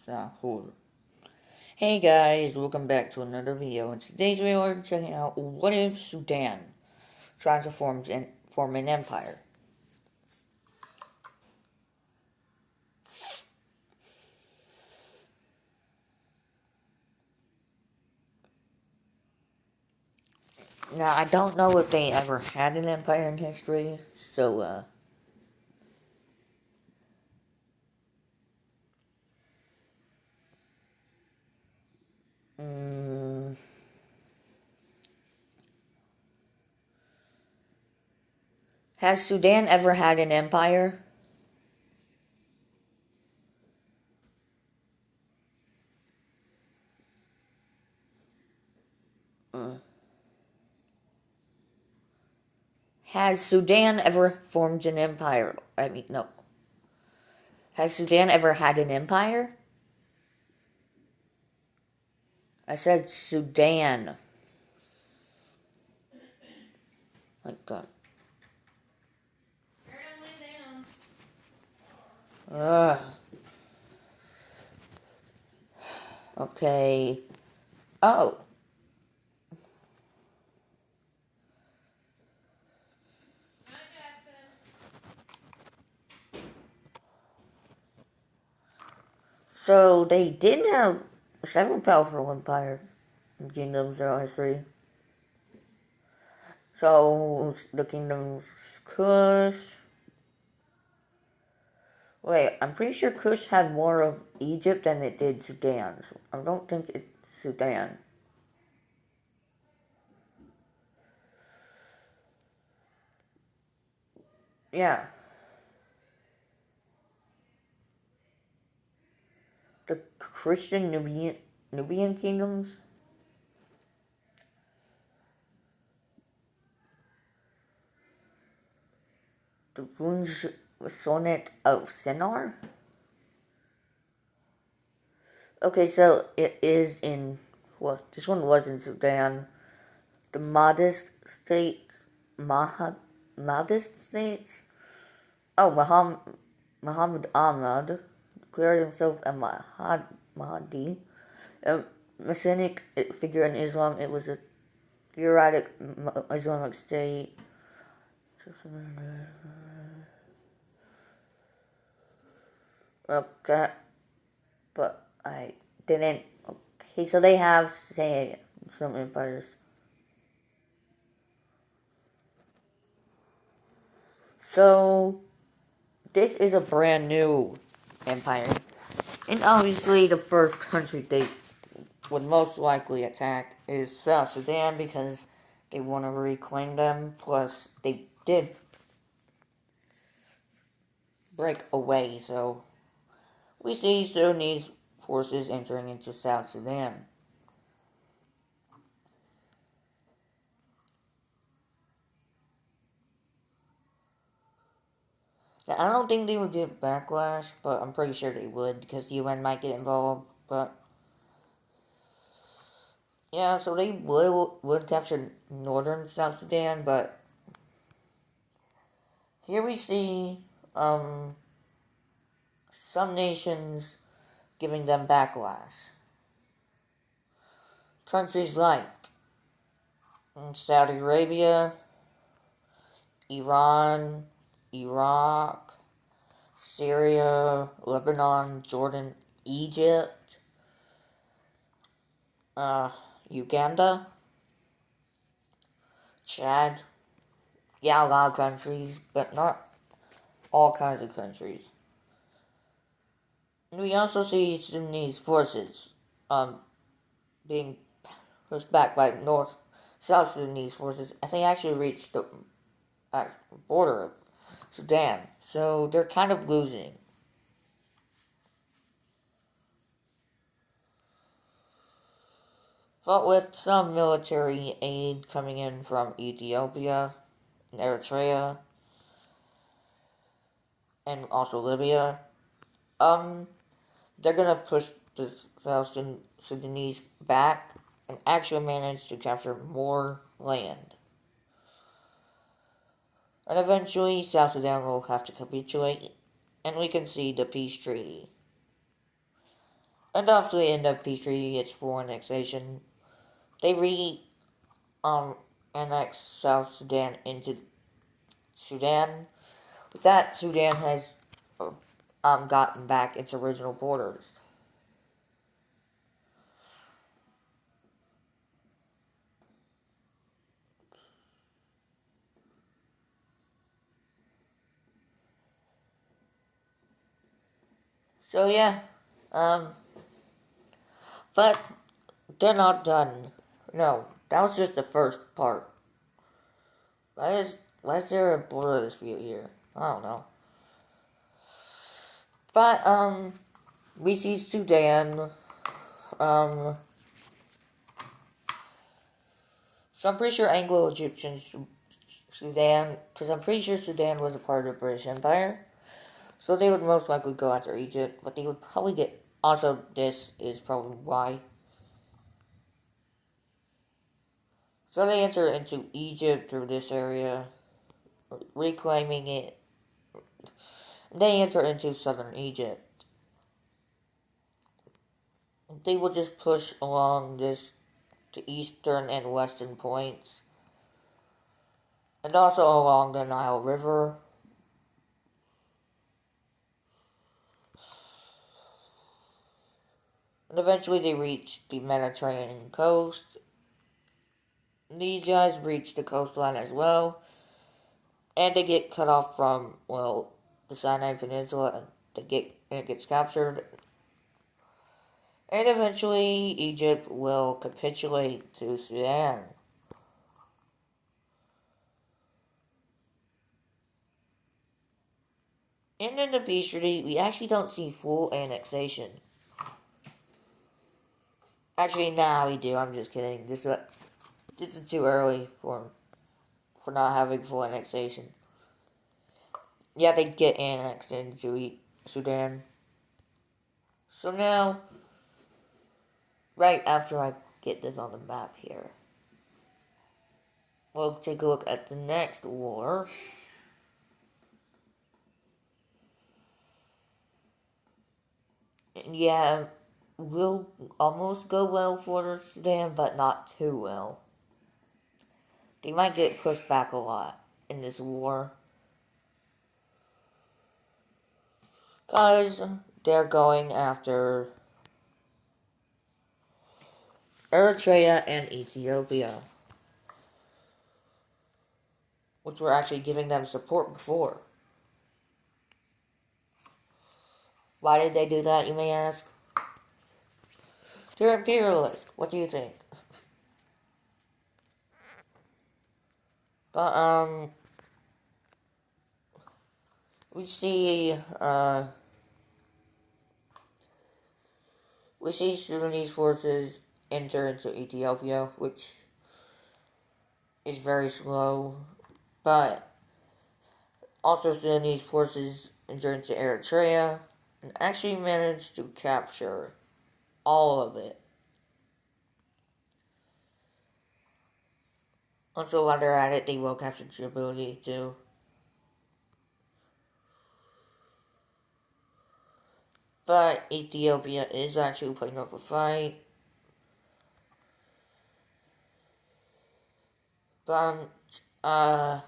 Sahur. Hey guys, welcome back to another video. In today's video, we're checking out what if Sudan tries to form an empire. Now, I don't know if they ever had an empire in history, so, mm, has Sudan ever had an empire? Mm. Has Sudan ever formed an empire? No. Has Sudan ever had an empire? I said Sudan. My God. Ugh. Okay. Oh. So they did have several powerful empires and kingdoms throughout history. So the kingdoms Kush. Wait, I'm pretty sure Kush had more of Egypt than it did Sudan. So I don't think it's Sudan. Yeah. The Christian Nubian kingdoms. The Vunj Sonnet of Sennar. Okay, so it is in, well, this one was in Sudan. The modest states. Oh, Muhammad Ahmad declared himself a Mahdi, a messianic figure in Islam. It was a theocratic Islamic state. Okay, but I didn't. Okay, so they have, say, some empires. So, this is a brand new empire. And obviously, the first country they would most likely attack is South Sudan because they want to reclaim them. Plus, they did break away, so we see Sudanese forces entering into South Sudan. Now, I don't think they would get backlash, but I'm pretty sure they would because the UN might get involved. But yeah, so they would capture northern South Sudan, but here we see some nations giving them backlash. Countries like Saudi Arabia, Iran, Iraq, Syria, Lebanon, Jordan, Egypt, Uganda, Chad. Yeah, a lot of countries, but not all kinds of countries. And we also see Sudanese forces being pushed back by South Sudanese forces, and they actually reached the border of Sudan. So they're kind of losing. But with some military aid coming in from Ethiopia and Eritrea and also Libya, they're gonna push the South Sudanese back and actually manage to capture more land. And eventually, South Sudan will have to capitulate, and we can see the peace treaty. And obviously in the peace treaty, it's full annexation. They annexed South Sudan into Sudan. With that, Sudan has gotten back its original borders. So yeah, um, but they're not done. No, that was just the first part. Why is there a border dispute here? I don't know. But we see Sudan. Um, so I'm pretty sure Anglo-Egyptian Sudan, because I'm pretty sure Sudan was a part of the British Empire. So they would most likely go after Egypt, but they would probably get. Also, this is probably why. So they enter into Egypt through this area, reclaiming it. They enter into southern Egypt. They will just push along this to eastern and western points, and also along the Nile River. And eventually they reach the Mediterranean coast. These guys reach the coastline as well, and they get cut off from, well, the Sinai Peninsula, and it gets captured. And eventually Egypt will capitulate to Sudan. And in the peace treaty, we actually don't see full annexation. Actually, now we do. I'm just kidding. This is too early for not having full annexation. Yeah, they get annexed into Sudan. So now, right after I get this on the map here, we'll take a look at the next war. And yeah, will almost go well for Sudan, but not too well. They might get pushed back a lot in this war. Because they're going after Eritrea and Ethiopia, which were actually giving them support before. Why did they do that, you may ask? They're imperialist. What do you think? But, we see, Sudanese forces enter into Ethiopia, which is very slow, but also Sudanese forces enter into Eritrea and actually managed to capture all of it. Also, while they're at it, they will capture Djibouti too. But Ethiopia is actually putting up a fight. But I'm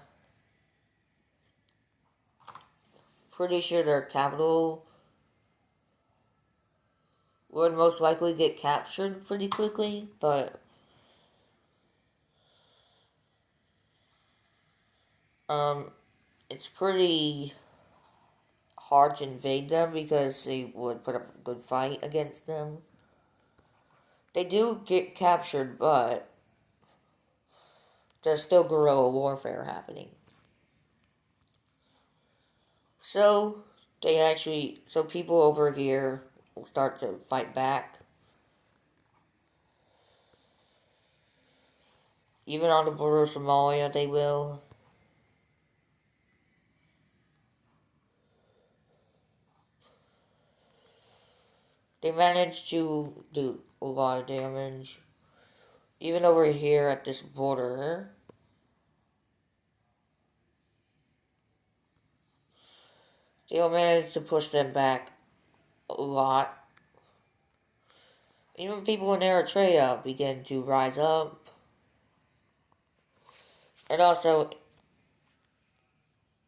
pretty sure their capital would most likely get captured pretty quickly, but it's pretty hard to invade them because they would put up a good fight against them. They do get captured, but there's still guerrilla warfare happening. So so people over here will start to fight back. Even on the border of Somalia, they will. They managed to do a lot of damage. Even over here at this border, they'll manage to push them back a lot. Even people in Eritrea begin to rise up. And also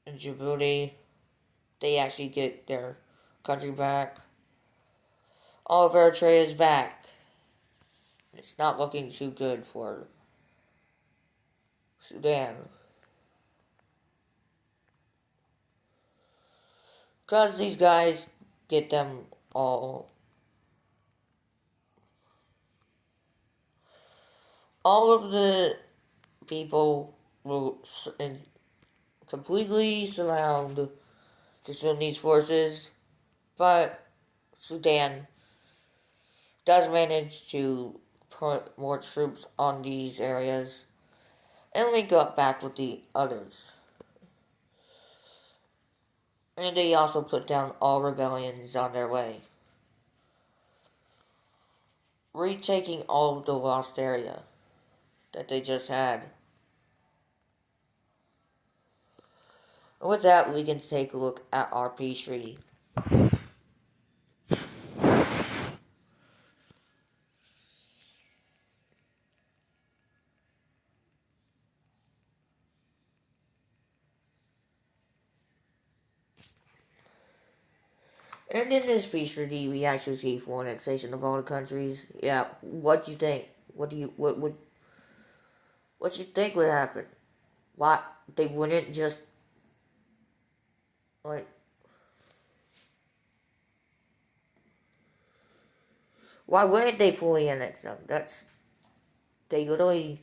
in Djibouti, they actually get their country back. All of Eritrea is back. It's not looking too good for Sudan. Because these guys get them all. All of the people will completely surround the Sudanese forces, but Sudan does manage to put more troops on these areas and link up back with the others. And they also put down all rebellions on their way, retaking all of the lost area that they just had. And with that, we can take a look at our peace treaty. And in this peace treaty, we actually see full annexation of all the countries. Yeah, what do you think? What you think would happen? Why they wouldn't just like why wouldn't they fully annex them? That's they literally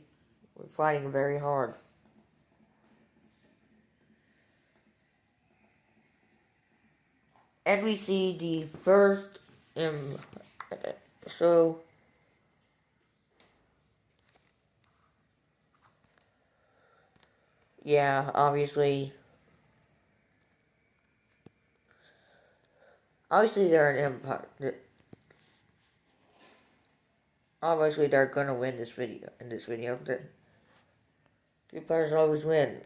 were fighting very hard. And we see the first so yeah, obviously they're an empire. Obviously they're gonna win this video. In this video, the empires always win,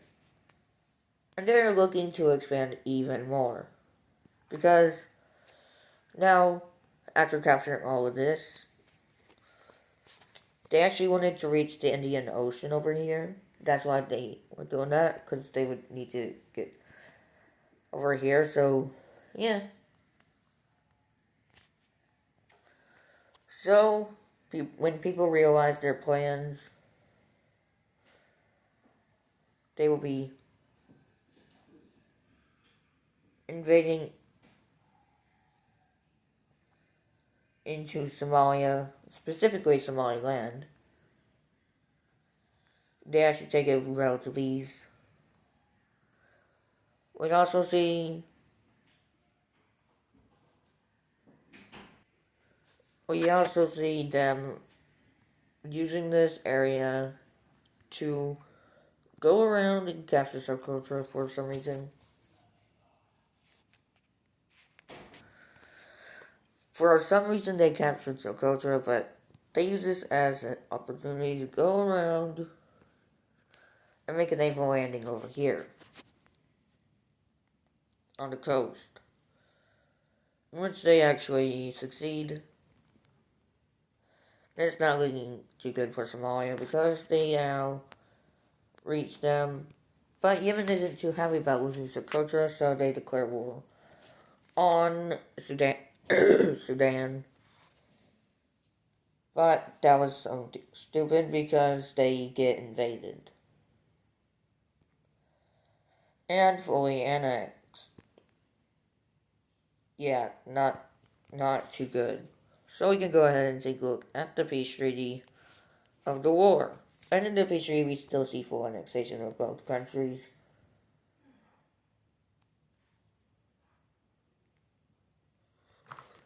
and they're looking to expand even more because now, after capturing all of this, they actually wanted to reach the Indian Ocean over here. That's why they were doing that, because they would need to get over here. So, yeah. So, when people realize their plans, they will be invading into Somalia, specifically Somaliland. They actually take it with relative ease. We also see them using this area to go around and capture subculture for some reason. For some reason, they captured subculture, but they use this as an opportunity to go around and make a naval landing over here on the coast, which they actually succeed. It's not looking too good for Somalia because they now reach them. But Yemen isn't too happy about losing subculture, so they declare war on Sudan. Sudan. But that was so stupid because they get invaded and fully annexed. Yeah, not too good. So we can go ahead and take a look at the peace treaty of the war. And in the peace treaty, we still see full annexation of both countries.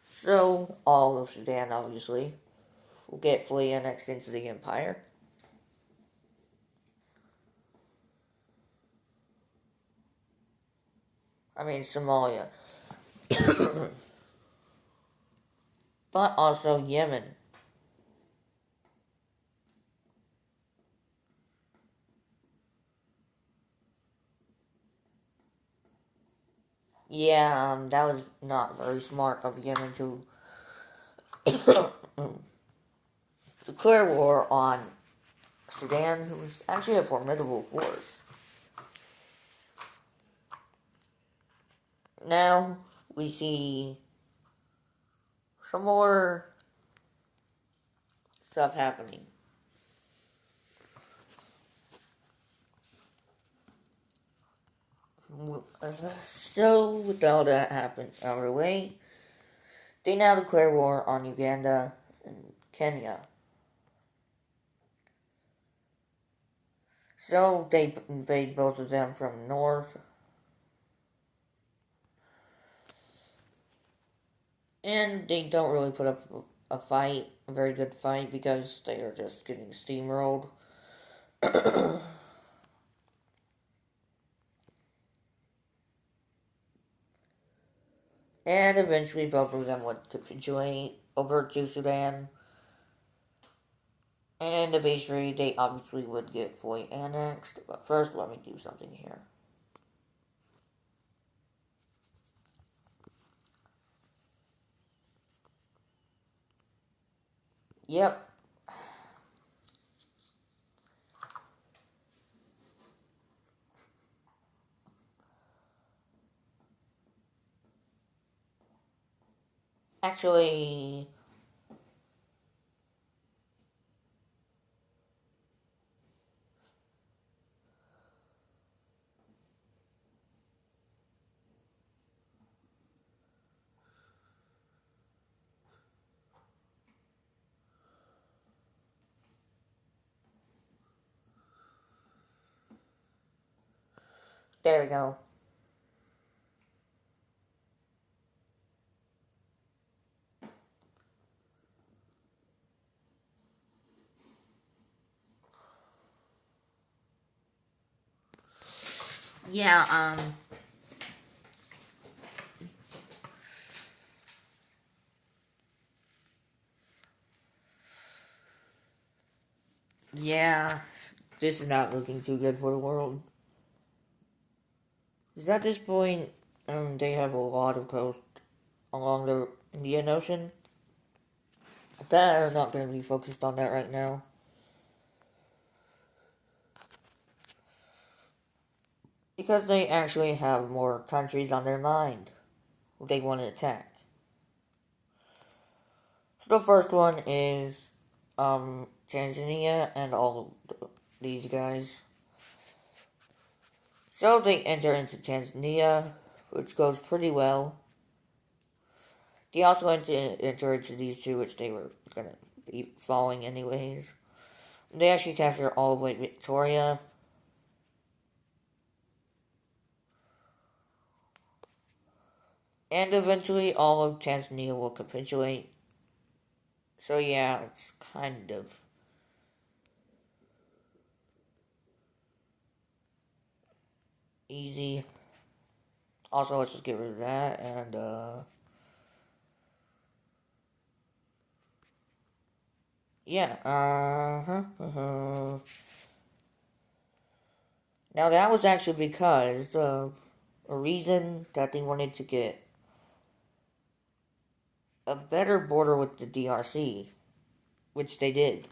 So all of Sudan, obviously, will get fully annexed into the empire. I mean, Somalia. But also Yemen. Yeah, that was not very smart of Yemen to declare war on Sudan, who is actually a formidable force. Now we see some more stuff happening. So, with all that happened out of the way, they now declare war on Uganda and Kenya. So, they invade both of them from north. And they don't really put up a fight, a very good fight, because they are just getting steamrolled. And eventually both of them would capitulate over to Sudan. And eventually they obviously would get fully annexed. But first, let me do something here. Yep. Actually, there we go. Yeah, yeah, this is not looking too good for the world. Because at this point, they have a lot of coast along the Indian Ocean. They're not going to be focused on that right now. Because they actually have more countries on their mind who they want to attack. So the first one is Tanzania and all these guys. So they enter into Tanzania, which goes pretty well. They also enter into these two, which they were going to be following anyways. They actually capture all of Lake Victoria. And eventually all of Tanzania will capitulate. So yeah, it's kind of easy. Also, let's just get rid of that, and, yeah, Now, that was actually because of a reason that they wanted to get a better border with the DRC, which they did.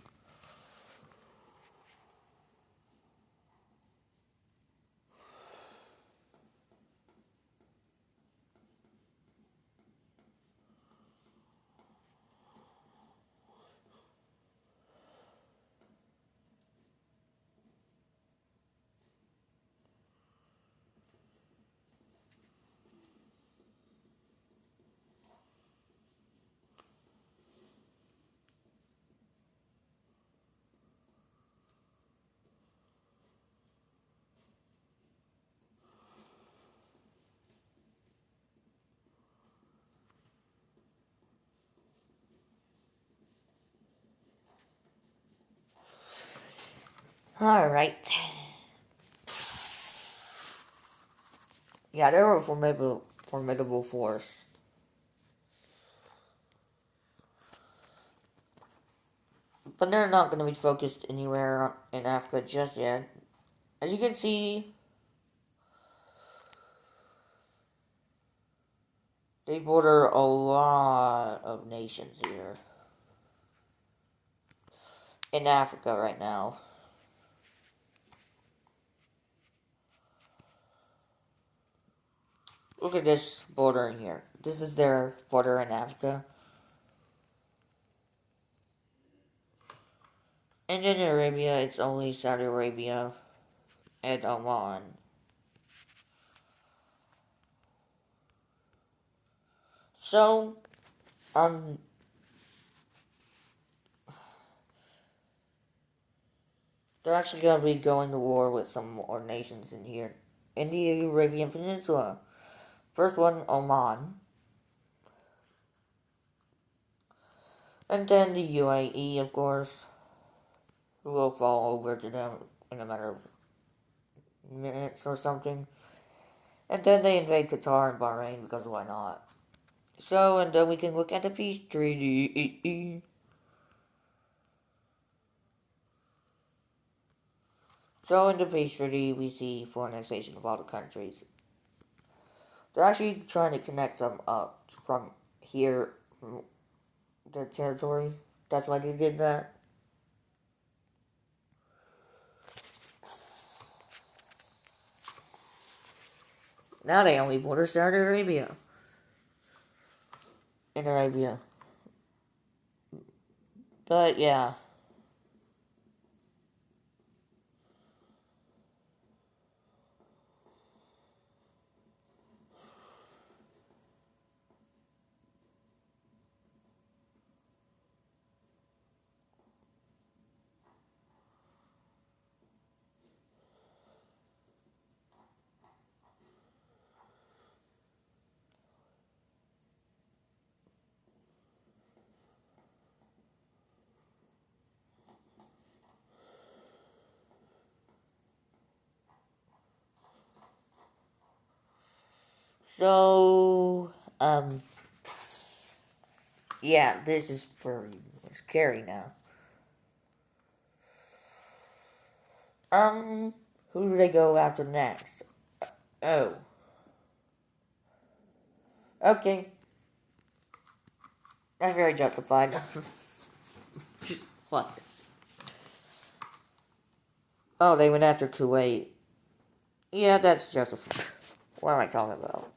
Alright. Yeah, they were a formidable force. But they're not going to be focused anywhere in Africa just yet. As you can see, they border a lot of nations here. in Africa right now. Look at this border in here. This is their border in Africa. And in Arabia, it's only Saudi Arabia and Oman. So, um, they're actually going to be going to war with some more nations in here. In the Arabian Peninsula. First one, Oman. And then the UAE, of course, who will fall over to them in a matter of minutes or something. And then they invade Qatar and Bahrain because why not? So, and then we can look at the peace treaty. So, in the peace treaty, we see foreign annexation of all the countries. They're actually trying to connect them up from here, from their territory. That's why they did that. Now they only border Saudi Arabia. In Arabia. But yeah. So, yeah, this is very scary now. Who do they go after next? Oh, okay, that's very justified. What? Oh, they went after Kuwait. Yeah, that's justified. What am I talking about?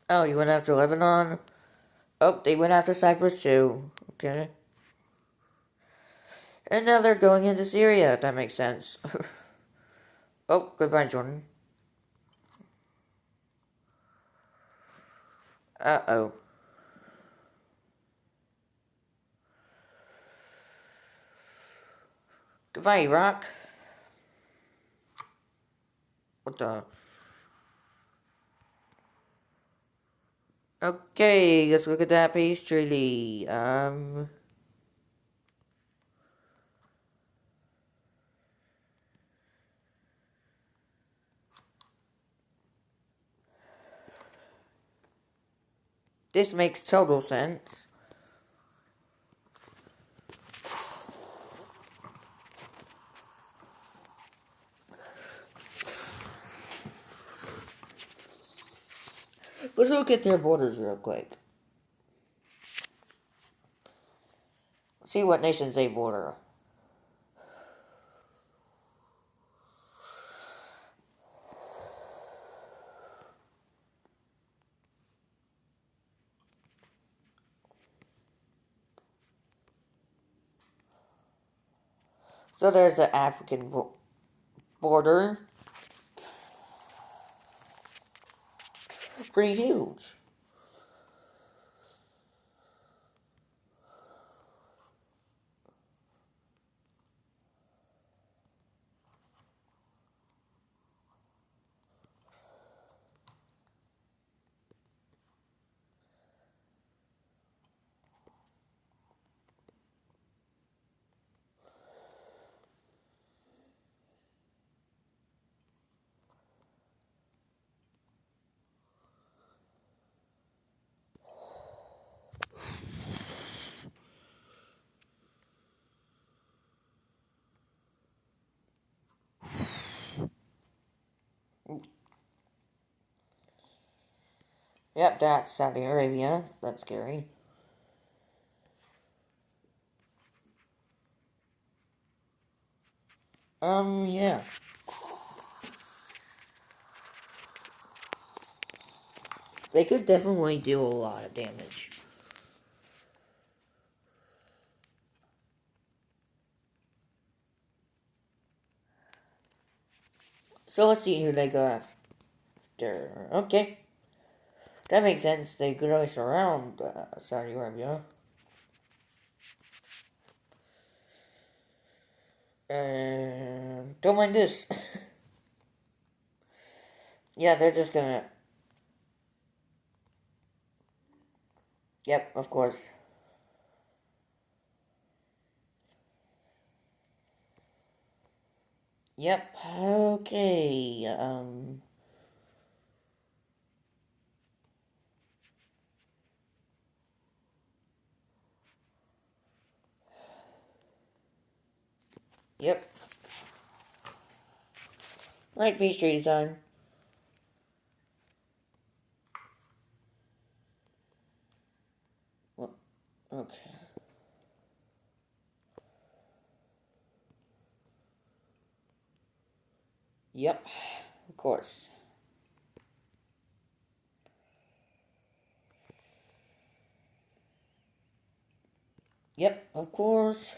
Oh, you went after Lebanon? Oh, they went after Cyprus too. Okay. And now they're going into Syria. That makes sense. Oh, goodbye, Jordan. Uh-oh. Goodbye, Iraq. What the? Okay, let's look at that peace treaty. This makes total sense. Let's look at their borders real quick. See what nations they border. So there's the African border. Pretty huge. Yep, that's Saudi Arabia. That's scary. Yeah. They could definitely do a lot of damage. So let's see who they got there. Okay. That makes sense. They could always surround Saudi Arabia. And don't mind this. Yeah, they're just gonna. Yep, of course. Yep. Okay. Yep. Right, peace treaty time. Well, okay. Yep. Of course. Yep. Of course.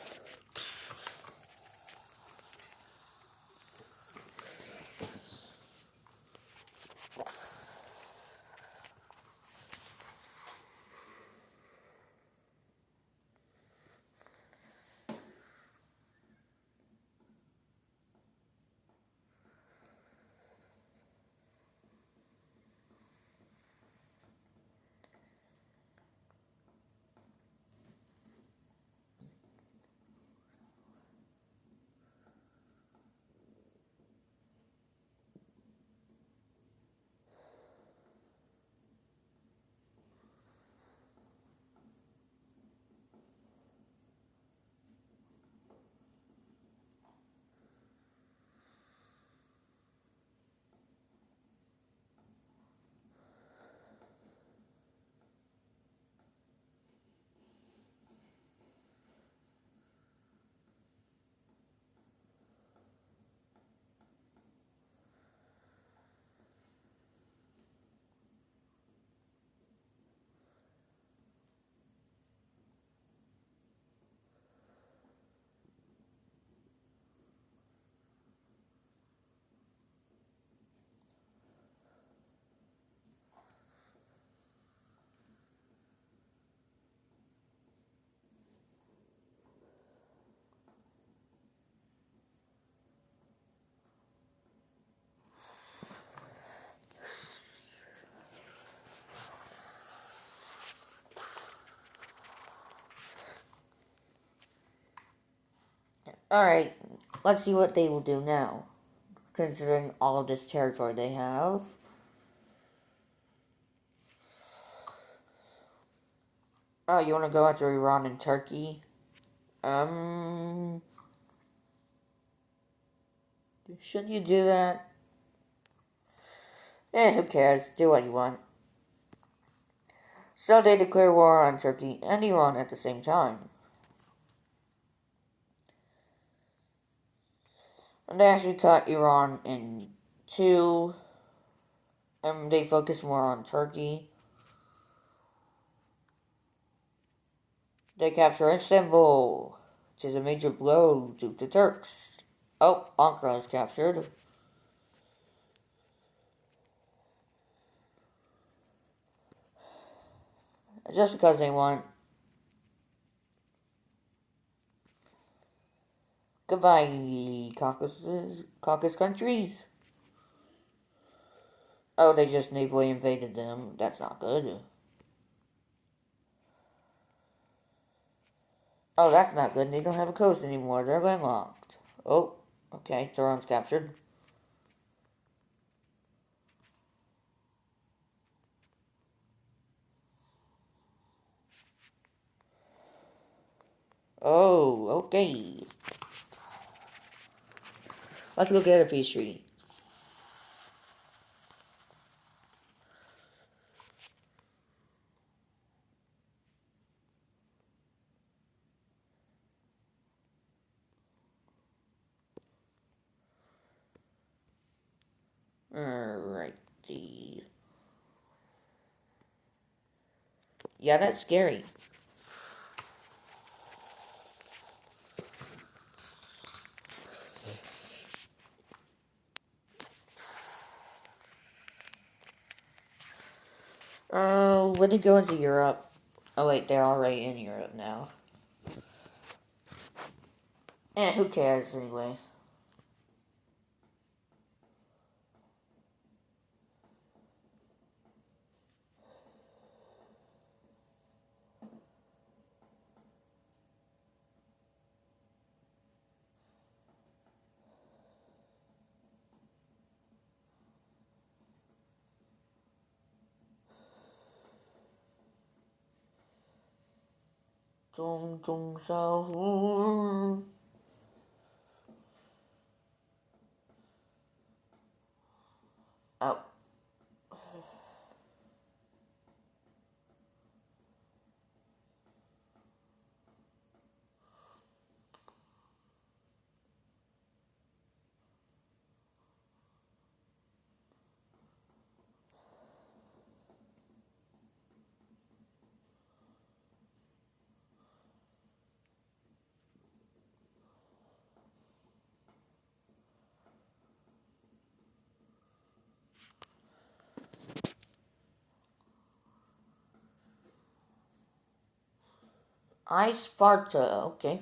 Alright. Let's see what they will do now. Considering all of this territory they have. Oh, you want to go after Iran and Turkey? Um. Should you do that? Who cares? Do what you want. So they declare war on Turkey and Iran at the same time. And they actually cut Iran in two. And they focus more on Turkey. They capture Istanbul, which is a major blow to the Turks. Oh, Ankara is captured. Just because they want. Goodbye, Caucasus countries. Oh, they just navally invaded them. That's not good. Oh, that's not good. They don't have a coast anymore. They're landlocked. Oh, okay. Tehran's captured. Oh, okay. Let's go get a peace treaty. Alrighty. Yeah, that's scary. When they go into Europe. Oh wait, they're already in Europe now. And who cares anyway? Dong dong sahur. Oh. I Sparta, okay.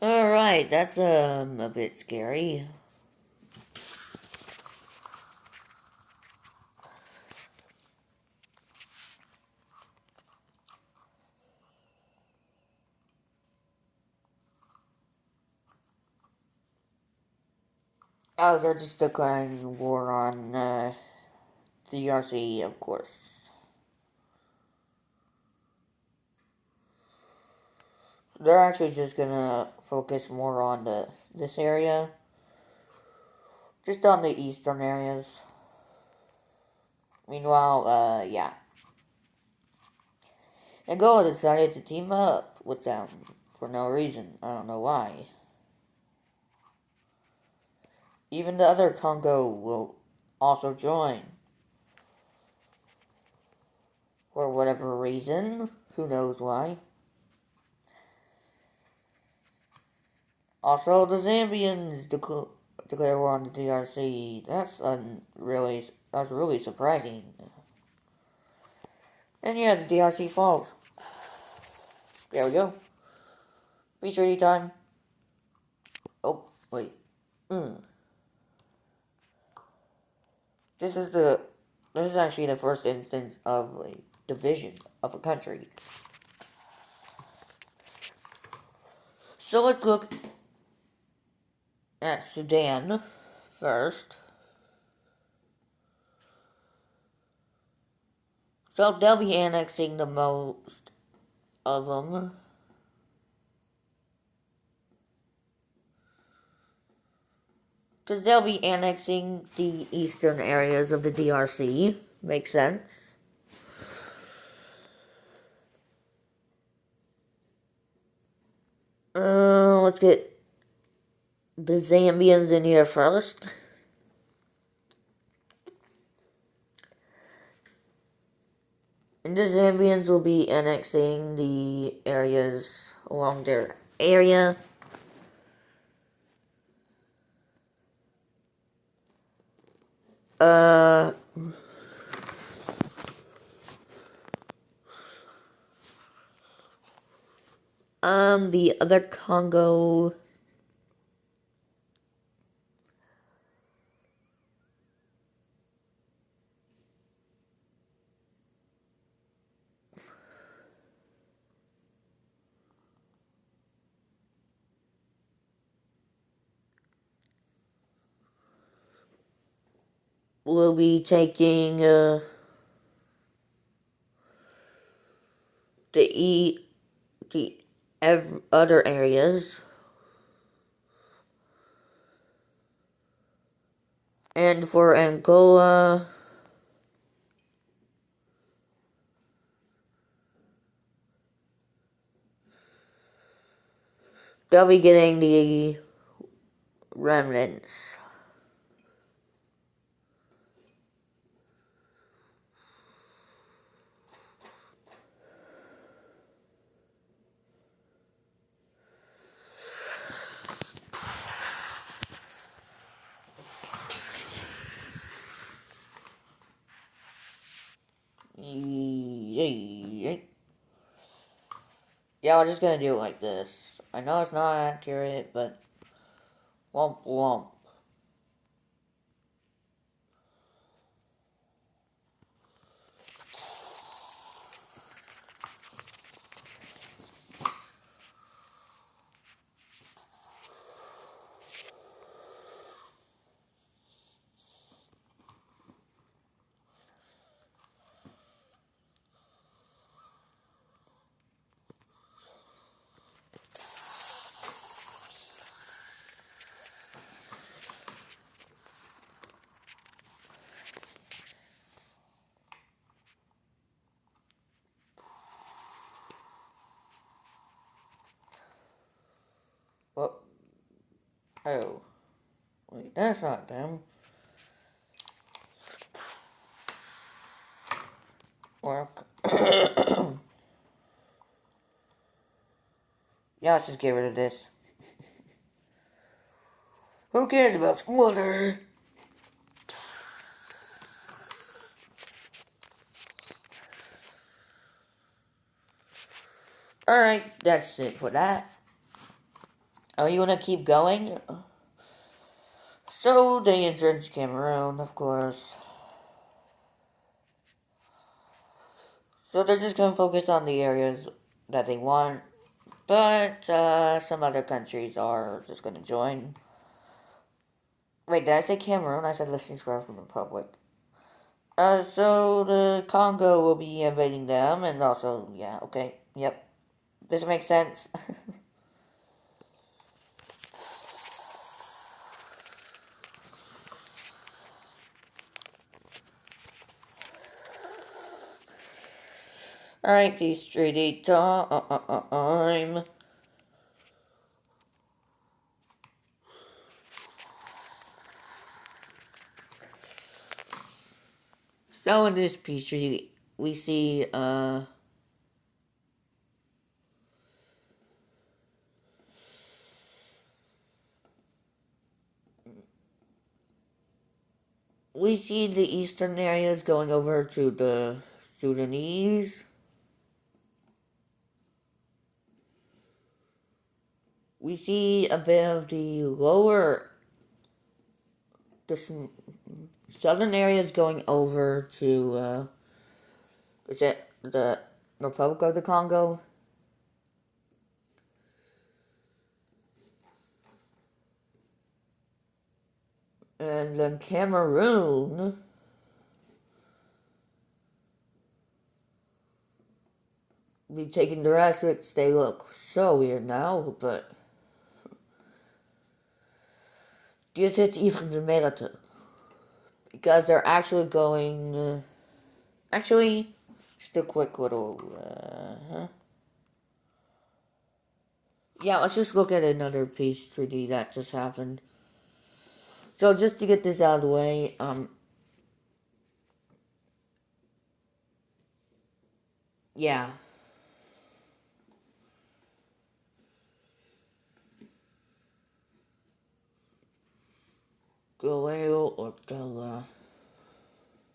Alright, that's a bit scary. Oh, they're just declaring war on the DRC, of course. They're actually just gonna focus more on this area, just on the eastern areas. Meanwhile, yeah. Angola decided to team up with them for no reason. I don't know why. Even the other Congo will also join. For whatever reason. Who knows why. Also, the Zambians declare war on the DRC. That's really surprising. And yeah, the DRC falls. There we go. Beach ready time. Oh, wait. This is the this is actually the first instance of a division of a country. So let's look at Sudan first. So they'll be annexing the most of them. Because they'll be annexing the eastern areas of the DRC. Makes sense. Let's get the Zambians in here first. And the Zambians will be annexing the areas along their area. The other Congo will be taking the other areas, and for Angola, they'll be getting the remnants. Yay. Yeah, we're just gonna do it like this. I know it's not accurate, but womp womp. What? Oh. Wait, that's not them. Work. Yeah, let's just get rid of this. Who cares about water? Alright, that's it for that. Oh, you wanna keep going? So, they insurged Cameroon, of course. So they're just gonna focus on the areas that they want. But, some other countries are just gonna join. Wait, did I say Cameroon? I said Listening Republic. So the Congo will be invading them, and also, yeah, okay, yep. This makes sense. Alright, peace treaty time. So in this peace treaty, we see, we see the eastern areas going over to the Sudanese. We see a bit of the southern areas going over to, is it the Republic of the Congo? And then Cameroon be taking the rest, which they look so weird now, but Dieu it's even the mérite. Because they're actually going, actually, just a quick little, yeah, let's just look at another peace treaty that just happened. So just to get this out of the way, Yeah. Galileo or Gala.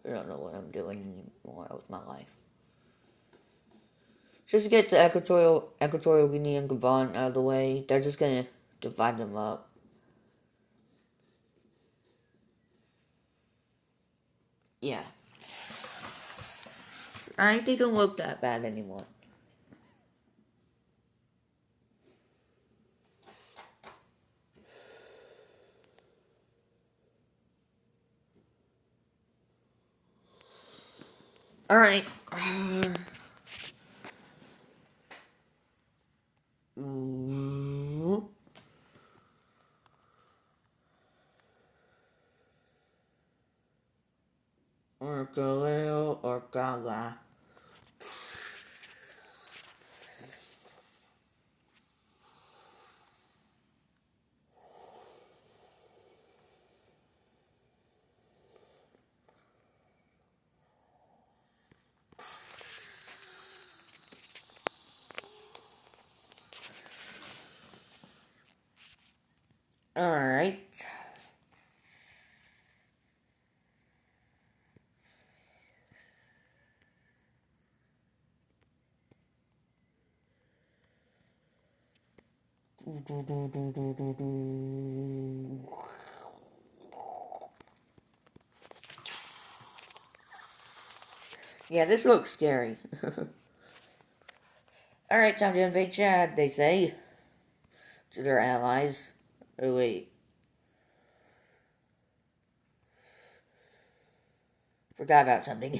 I don't know what I'm doing anymore with my life. Just to get the Equatorial Guinea and Gabon out of the way, they're just gonna divide them up. Yeah. I think it don't look that bad anymore. Alright. Or Galileo or Gala. Alright. Yeah, this looks scary. Alright, time to invade Chad, they say. To their allies. Oh, wait. Forgot about something.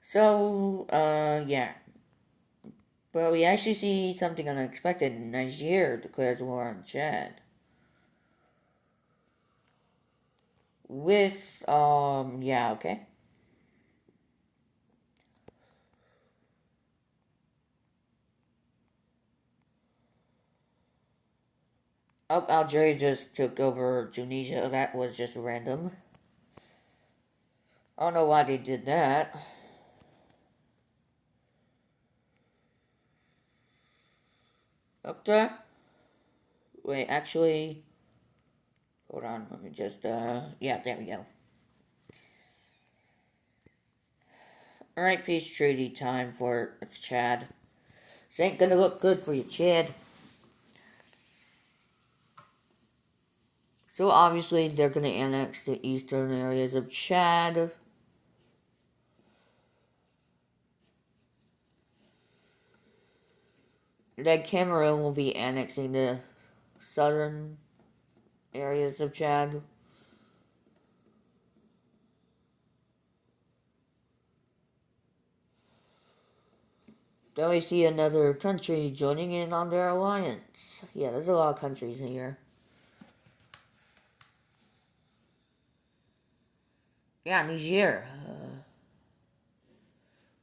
So, yeah. But we actually see something unexpected. Niger declares war on Chad. With, yeah, okay. Oh, Algeria just took over Tunisia. That was just random. I don't know why they did that. Okay. Wait, actually, hold on. Let me just, yeah, there we go. Alright, peace treaty time for it's Chad. This ain't gonna look good for you, Chad. So obviously they're gonna annex the eastern areas of Chad. Then Cameroon will be annexing the southern areas of Chad. Then we see another country joining in on their alliance. Yeah, there's a lot of countries in here. Yeah, Niger.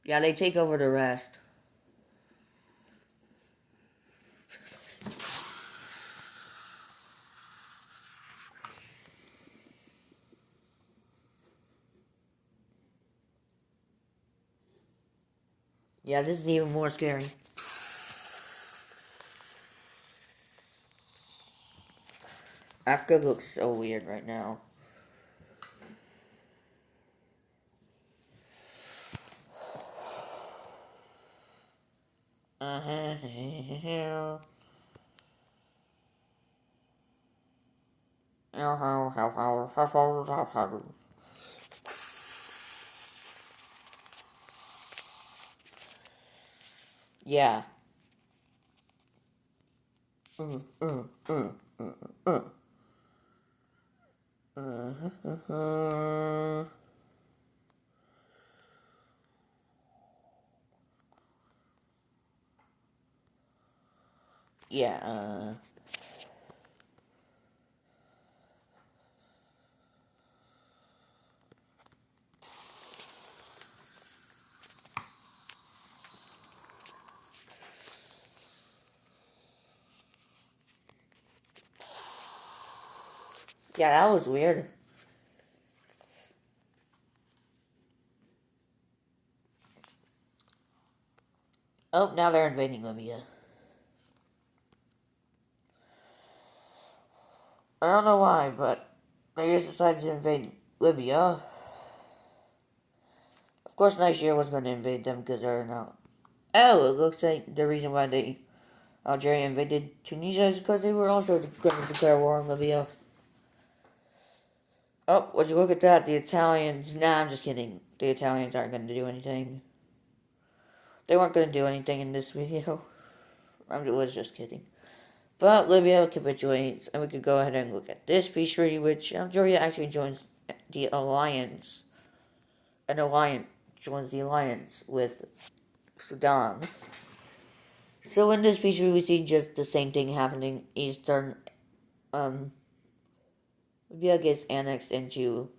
Yeah, they take over the rest. Yeah, this is even more scary. Africa looks so weird right now. Yeah. Yeah, Yeah, that was weird. Oh, now they're invading Libya. I don't know why, but they just decided to invade Libya. Of course, Nigeria was going to invade them because they're now. Oh, it looks like the reason why Algeria invaded Tunisia is because they were also going to declare war on Libya. Oh, would you look at that? The Italians. Nah, I'm just kidding. The Italians aren't going to do anything. They weren't going to do anything in this video. I was just kidding. But Libya capitulates, and we could go ahead and look at this peace treaty, which Algeria actually joins the alliance. An alliance joins the alliance with Sudan. So in this peace treaty, we see just the same thing happening. Eastern Libya gets annexed into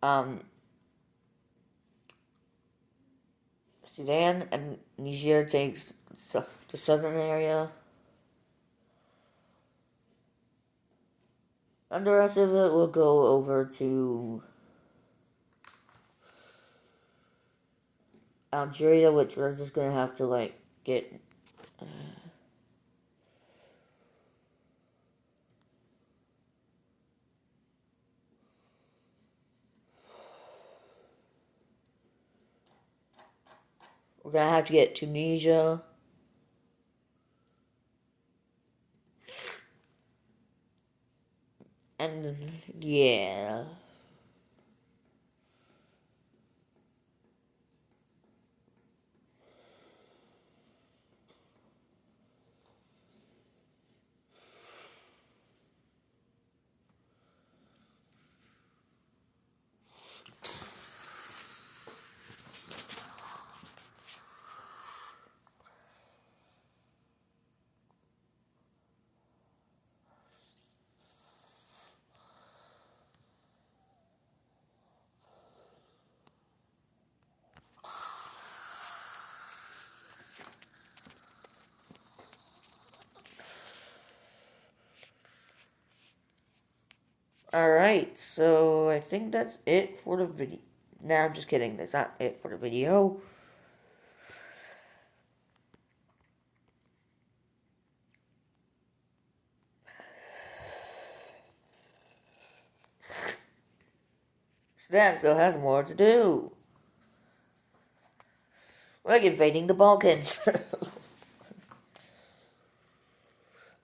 um, Sudan, and Niger takes the southern area. And the rest of it will go over to Algeria, which we're just gonna have to like get. We're gonna have to get Tunisia. And yeah. Alright, so I think that's it for the video. No, I'm just kidding. That's not it for the video. Sudan still has more to do. We're invading the Balkans.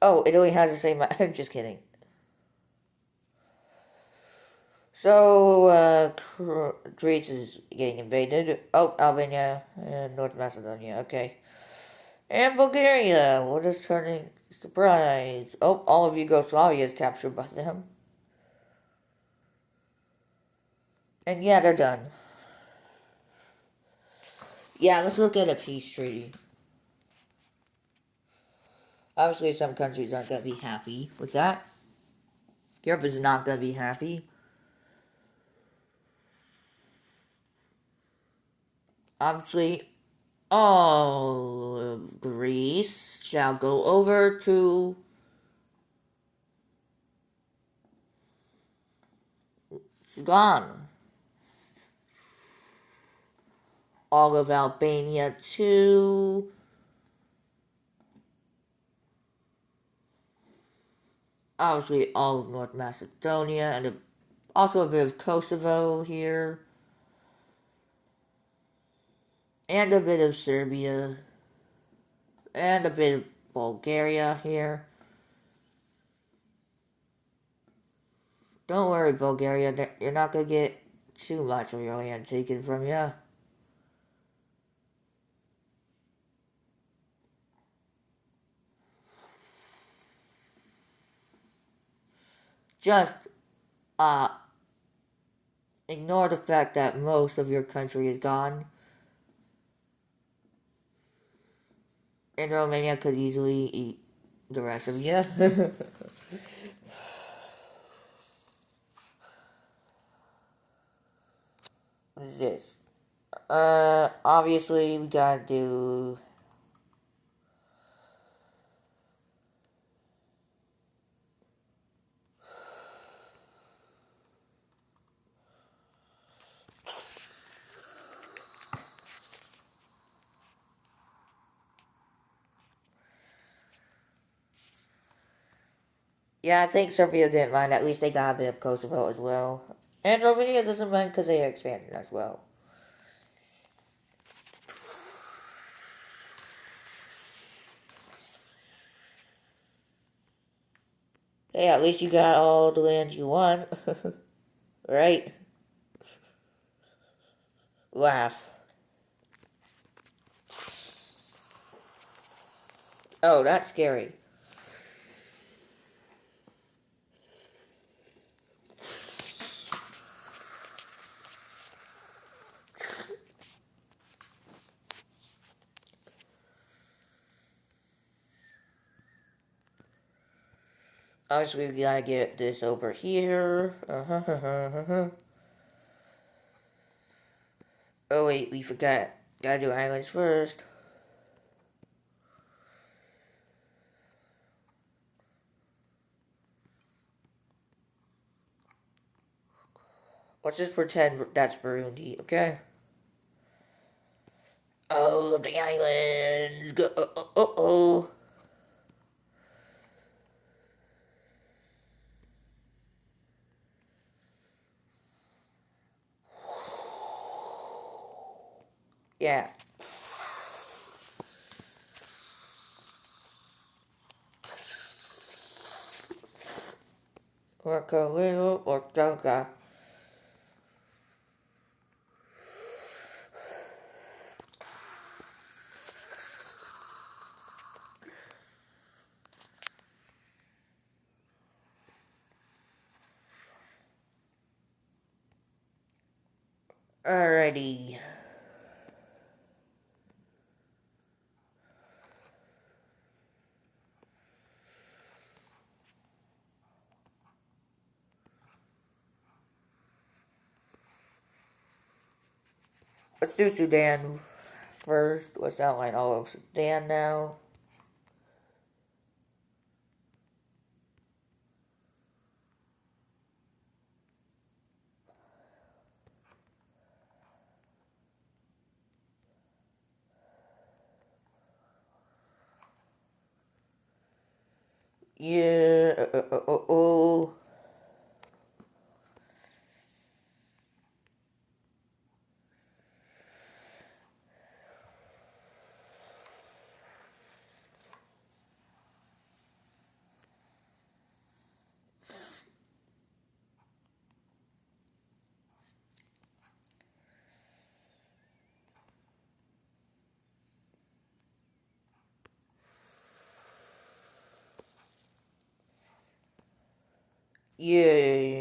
Oh, Italy has the same. I'm just kidding. So, Greece is getting invaded. Oh, Albania and North Macedonia. Okay. And Bulgaria. What is turning? Surprise. Oh, all of Yugoslavia is captured by them. And yeah, they're done. Yeah, let's look at a peace treaty. Obviously, some countries aren't going to be happy with that. Europe is not going to be happy. Obviously, all of Greece shall go over to Sudan. All of Albania too. Obviously, all of North Macedonia, and also a bit of Kosovo here. And a bit of Serbia. And a bit of Bulgaria here. Don't worry, Bulgaria, you're not going to get too much of your land taken from you. Just, ignore the fact that most of your country is gone. And Romania could easily eat the rest of you. What is this? Obviously we gotta do Yeah, I think Serbia didn't mind. At least they got a bit of Kosovo as well. And Romania doesn't mind because they expanded as well. Hey, at least you got all the land you want. Right? Laugh. Oh, that's scary. Obviously, we gotta get this over here. Oh, wait, we forgot. Gotta do islands first. Let's just pretend that's Burundi, okay? All of the islands. Go. Oh. Yeah. Orca, Orca. Alrighty. Let's do Sudan first. Let's outline all of Sudan now. Yeah. Oh. Yeah.